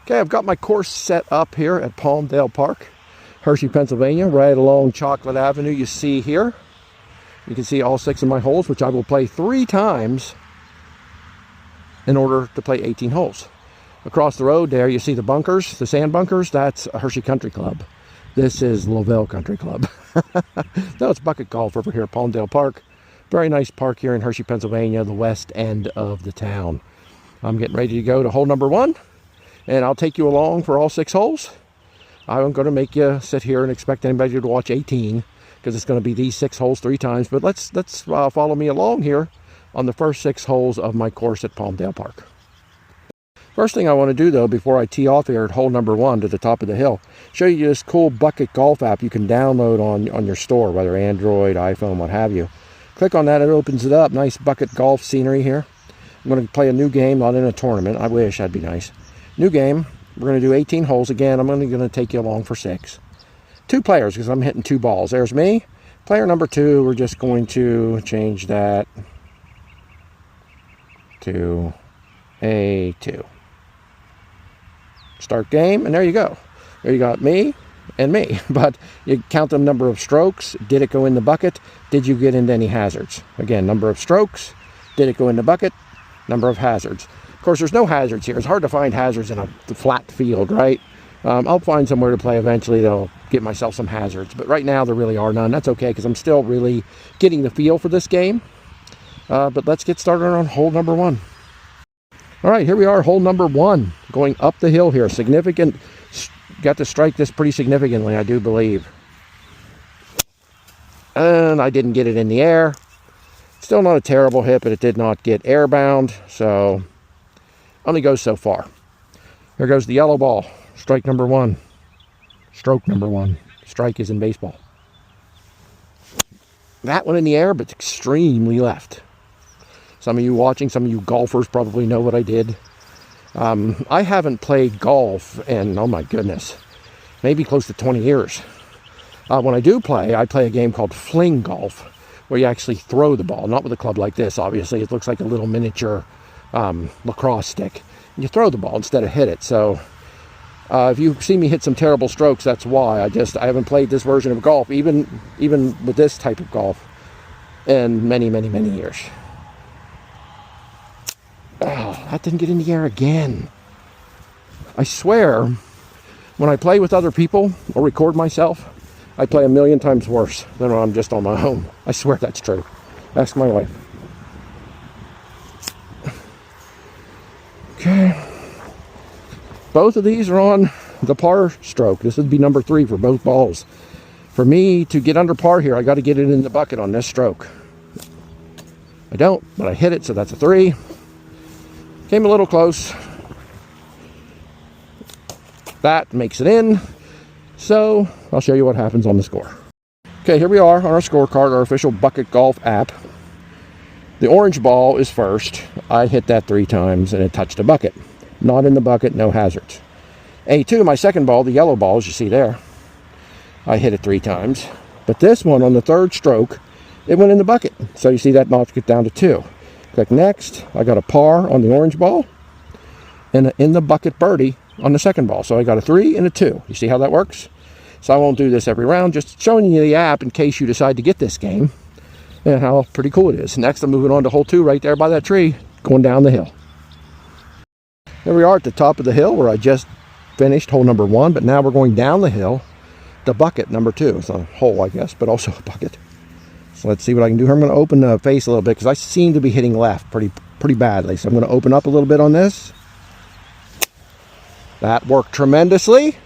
Okay, I've got my course set up here at Palmdale Park, Hershey, Pennsylvania, right along Chocolate Avenue. You see here, you can see all 6 of my holes, which I will play 3 times in order to play 18 holes. Across the road there, you see the bunkers, the sand bunkers. That's a Hershey Country Club. This is Lovell Country Club. No, it's BucketGolf over here at Palmdale Park. Very nice park here in Hershey, Pennsylvania, the west end of the town. I'm getting ready to go to hole number 1. And I'll take you along for all 6 holes. I'm going to make you sit here and expect anybody to watch 18 because it's going to be these 6 holes 3 times. But let's follow me along here on the first 6 holes of my course at Palmdale Park. First thing I want to do though, before I tee off here at hole number 1 to the top of the hill, show you this cool BucketGolf app you can download on your store, whether Android, iPhone, what have you. Click on that, it opens it up. Nice BucketGolf scenery here. I'm going to play a new game, not in a tournament. I wish, that'd be nice. New game. We're going to do 18 holes again. I'm only going to take you along for 6. 2 players because I'm hitting 2 balls. There's me. Player number 2, we're just going to change that to a 2. Start game, and there you go. There you got me and me. But you count the number of strokes. Did it go in the bucket? Did you get into any hazards? Again, number of strokes. Did it go in the bucket? Number of hazards. Of course, there's no hazards here. It's hard to find hazards in a flat field, right? I'll find somewhere to play eventually that'll get myself some hazards. But right now, there really are none. That's okay, because I'm still really getting the feel for this game. But let's get started on hole number 1. All right, here we are, hole number 1. Going up the hill here. Significant. Got to strike this pretty significantly, I do believe. And I didn't get it in the air. Still not a terrible hit, but it did not get airbound. So only goes so far. Here goes the yellow ball. Strike number 1. Stroke number 1. Strike is in baseball. That one in the air, but extremely left. Some of you watching, some of you golfers probably know what I did. I haven't played golf in, oh my goodness, maybe close to 20 years. When I do play, I play a game called fling golf, where you actually throw the ball, not with a club like this, obviously. It looks like a little miniature lacrosse stick. You throw the ball instead of hit it. So if you see me hit some terrible strokes, that's why. I haven't played this version of golf, even with this type of golf, in many, many, many years. Oh, that didn't get in the air again. I swear, when I play with other people or record myself, I play a million times worse than when I'm just on my own. I swear that's true. Ask my wife. Okay. Both of these are on the par stroke. This would be number 3 for both balls. For me to get under par here, I got to get it in the bucket on this stroke. I don't, but I hit it, so that's a 3. Came a little close. That makes it in. So I'll show you what happens on the score. Okay, here we are on our scorecard, our official BucketGolf app. The orange ball is first. I hit that 3 times and it touched a bucket. Not in the bucket, no hazards. A2, my second ball, the yellow ball, as you see there. I hit it 3 times. But this one on the 3rd stroke, it went in the bucket. So you see that knocked it down to 2. Click next. I got a par on the orange ball and an in the bucket birdie on the second ball. So I got a 3 and a 2. You see how that works? So I won't do this every round, just showing you the app in case you decide to get this game and how pretty cool it is. Next, I'm moving on to hole 2 right there by that tree, going down the hill. Here we are at the top of the hill where I just finished hole number 1, but now we're going down the hill to bucket number 2. It's not a hole, I guess, but also a bucket. So let's see what I can do here. I'm going to open the face a little bit because I seem to be hitting left pretty badly. So I'm going to open up a little bit on this. That worked tremendously.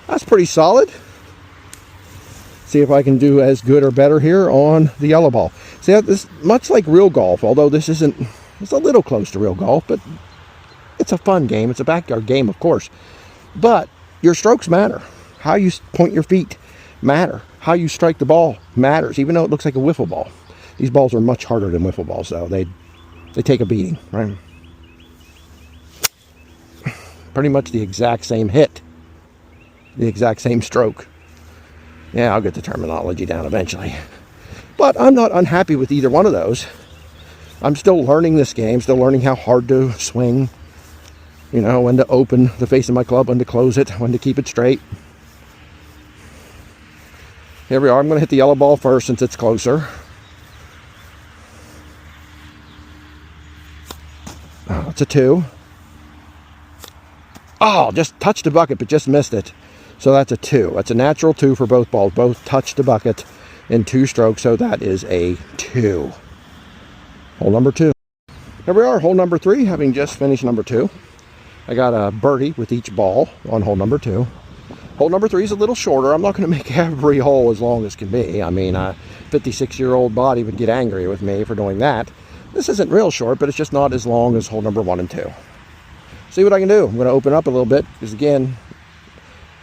That's pretty solid. See if I can do as good or better here on the yellow ball. See, this much like real golf, although this isn't, it's a little close to real golf, but it's a fun game. It's a backyard game, of course. But your strokes matter. How you point your feet matter. How you strike the ball matters, even though it looks like a wiffle ball. These balls are much harder than wiffle balls, though. They take a beating, right? Pretty much the exact same hit. The exact same stroke. Yeah, I'll get the terminology down eventually. But I'm not unhappy with either one of those. I'm still learning this game, still learning how hard to swing. You know, when to open the face of my club, when to close it, when to keep it straight. Here we are. I'm going to hit the yellow ball first since it's closer. Oh, it's a 2. Oh, just touched the bucket, but just missed it. So that's a 2. That's a natural 2 for both balls. Both touched the bucket in 2 strokes, so that is a 2. Hole number 2. Here we are, hole number 3, having just finished number 2. I got a birdie with each ball on hole number 2. Hole number 3 is a little shorter. I'm not going to make every hole as long as can be. I mean, a 56-year-old body would get angry with me for doing that. This isn't real short, but it's just not as long as hole number 1 and 2. See what I can do. I'm going to open up a little bit, because again,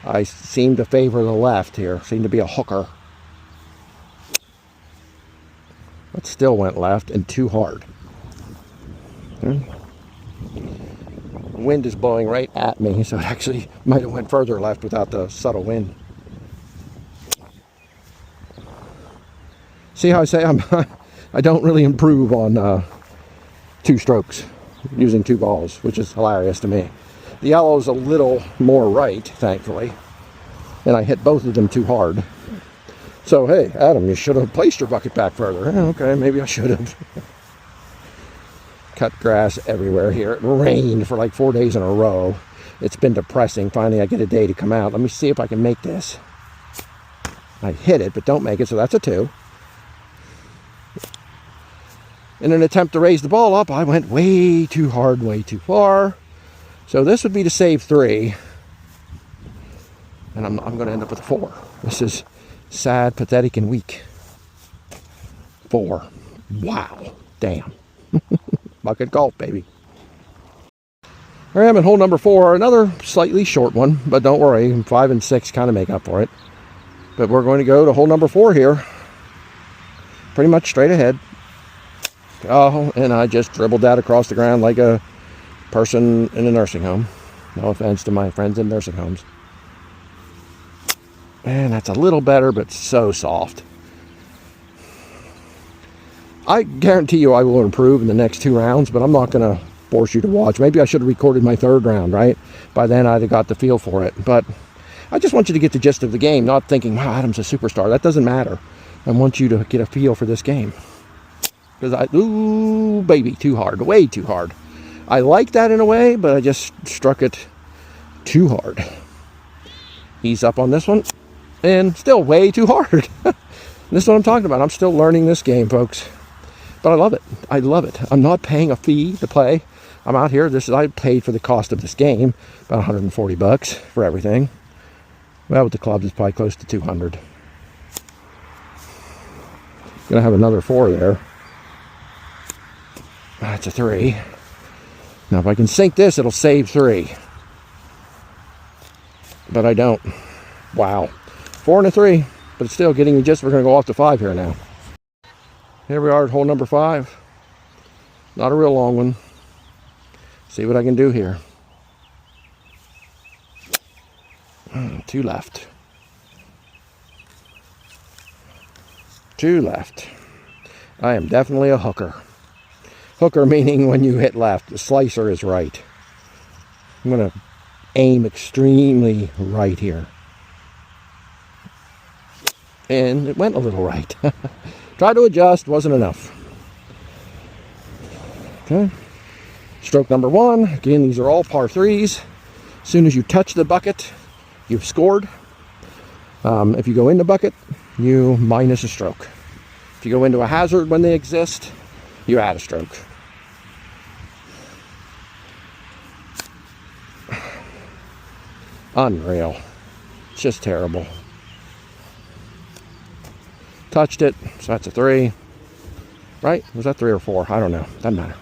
I seem to favor the left here. Seem to be a hooker. But still went left and too hard. Okay. The wind is blowing right at me, so it actually might have went further left without the subtle wind. See how I say I don't really improve on 2 strokes using 2 balls, which is hilarious to me. The yellow is a little more right, thankfully, and I hit both of them too hard. So hey, Adam, you should have placed your bucket back further. Okay, maybe I should have. Cut grass everywhere here. It rained for like 4 days in a row. It's been depressing. Finally, I get a day to come out. Let me see if I can make this. I hit it, but don't make it, so that's a 2. In an attempt to raise the ball up, I went way too hard, way too far. So this would be to save 3. And I'm going to end up with a 4. This is sad, pathetic, and weak. 4. Wow. Damn. Bucket golf, baby. Here I am in hole number 4. Another slightly short one, but don't worry. 5 and 6 kind of make up for it. But we're going to go to hole number 4 here. Pretty much straight ahead. Oh, and I just dribbled that across the ground like a person in a nursing home. No offense to my friends in nursing homes. Man, that's a little better, but so soft. I guarantee you I will improve in the next 2 rounds, but I'm not going to force you to watch. Maybe I should have recorded my 3rd round, right? By then I'd have got the feel for it. But I just want you to get the gist of the game, not thinking, wow, Adam's a superstar. That doesn't matter. I want you to get a feel for this game. Because ooh, baby, too hard. Way too hard. I like that in a way, but I just struck it too hard. Ease up on this one. And still way too hard. This is what I'm talking about. I'm still learning this game, folks. But I love it. I love it. I'm not paying a fee to play. I'm out here. I paid for the cost of this game. About $140 for everything. Well, with the clubs, it's probably close to $200. Gonna have another 4 there. That's a 3. Now, if I can sink this, it'll save 3. But I don't. Wow. 4 and a 3. But it's still getting you just, we're going to go off to 5 here now. Here we are at hole number 5. Not a real long one. See what I can do here. 2 left. 2 left. I am definitely a hooker. Hooker meaning when you hit left. The slicer is right. I'm going to aim extremely right here. And it went a little right. Tried to adjust, wasn't enough. Okay. Stroke number 1. Again, these are all par 3s. As soon as you touch the bucket, you've scored. If you go in the bucket, you minus a stroke. If you go into a hazard when they exist, you add a stroke. Unreal. It's just terrible. Touched it, so that's a 3. Right? Was that 3 or 4? I don't know. Doesn't matter.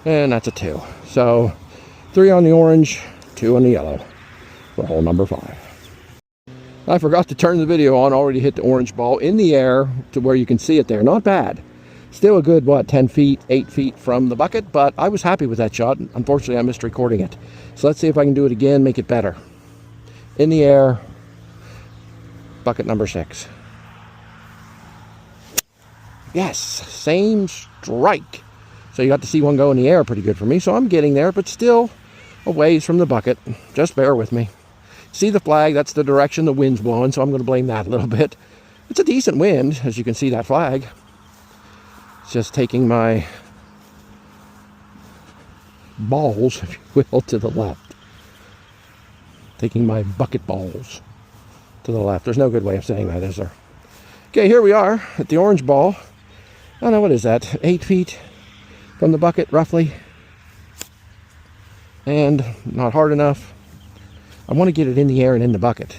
And that's a 2. So 3 on the orange, 2 on the yellow for hole number 5. I forgot to turn the video on. Already hit the orange ball in the air to where you can see it there. Not bad. Still a good, 10 feet, 8 feet from the bucket, but I was happy with that shot. Unfortunately, I missed recording it. So let's see if I can do it again, make it better. In the air, bucket number 6. Yes, same strike. So you got to see one go in the air pretty good for me. So I'm getting there, but still a ways from the bucket. Just bear with me. See the flag? That's the direction the wind's blowing, so I'm going to blame that a little bit. It's a decent wind, as you can see that flag. It's just taking my balls, if you will, to the left. Taking my bucket balls to the left. There's no good way of saying that, is there? Okay, here we are at the orange ball. I don't know, what is that? 8 feet from the bucket, roughly. And not hard enough. I want to get it in the air and in the bucket.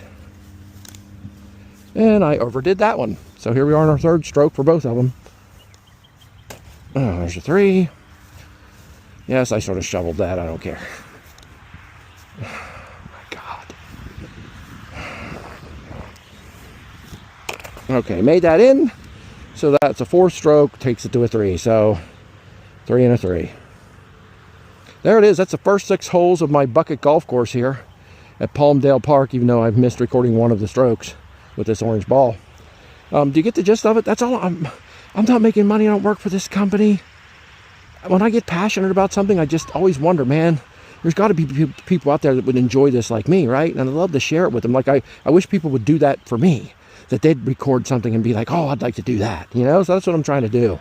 And I overdid that one. So here we are on our third stroke for both of them. Oh, there's a 3. Yes, I sort of shoveled that. I don't care. Oh, my God. Okay, made that in. So that's a 4th stroke, takes it to a 3. So 3 and a 3. There it is. That's the first 6 holes of my bucket golf course here at Palmdale Park, even though I've missed recording one of the strokes with this orange ball. Do you get the gist of it? That's all. I'm not making money. I don't work for this company. When I get passionate about something, I just always wonder, man, there's got to be people out there that would enjoy this like me, right? And I'd love to share it with them. Like, I wish people would do that for me, that they'd record something and be like, oh, I'd like to do that, you know? So that's what I'm trying to do.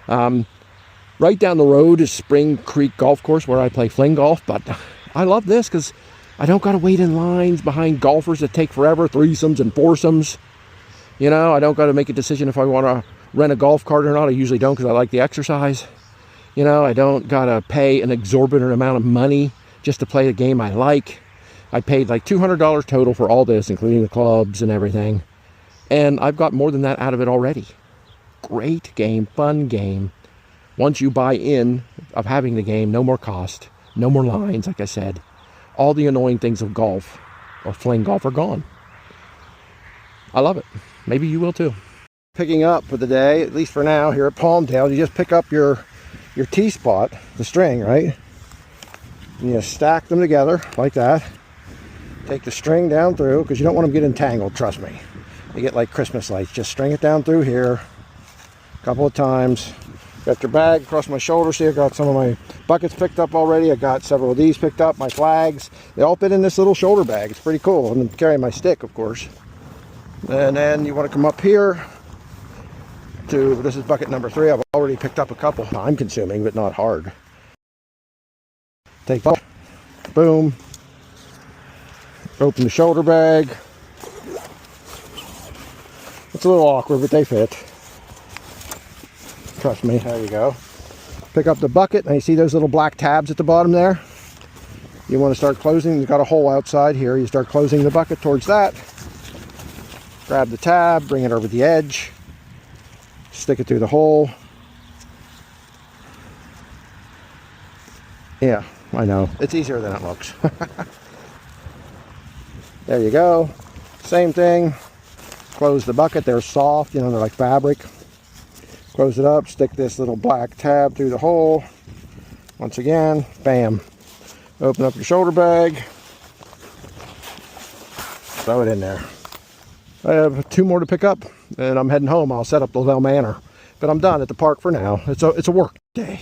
Right down the road is Spring Creek Golf Course, where I play fling golf, but I love this because I don't got to wait in lines behind golfers that take forever, threesomes and foursomes. You know, I don't got to make a decision if I want to rent a golf cart or not. I usually don't because I like the exercise. You know, I don't got to pay an exorbitant amount of money just to play a game I like. I paid like $200 total for all this, including the clubs and everything. And I've got more than that out of it already. Great game, fun game. Once you buy in of having the game, no more cost, no more lines, like I said. All the annoying things of golf or fling golf are gone. I love it. Maybe you will too. Picking up for the day, at least for now, here at Palmdale, you just pick up your T-spot, the string, right? And you stack them together like that. Take the string down through, because you don't want them to get entangled, trust me. You get like Christmas lights. Just string it down through here a couple of times. Got your bag across my shoulder. See, I got some of my buckets picked up already. I got several of these picked up, my flags. They all fit in this little shoulder bag. It's pretty cool. And I'm carrying my stick, of course. And then you want to come up here to, this is bucket number 3. I've already picked up a couple. Time consuming, but not hard. Take, boom. Open the shoulder bag. It's a little awkward, but they fit. Trust me, there you go. Pick up the bucket, and you see those little black tabs at the bottom there? You want to start closing. You've got a hole outside here. You start closing the bucket towards that. Grab the tab, bring it over the edge. Stick it through the hole. Yeah, I know. It's easier than it looks. There you go. Same thing. Close the bucket. They're soft, you know, they're like fabric. Close it up, stick this little black tab through the hole. Once again, bam. Open up your shoulder bag. Throw it in there. I have 2 more to pick up, and I'm heading home. I'll set up the Lavelle Manor. But I'm done at the park for now. It's a work day.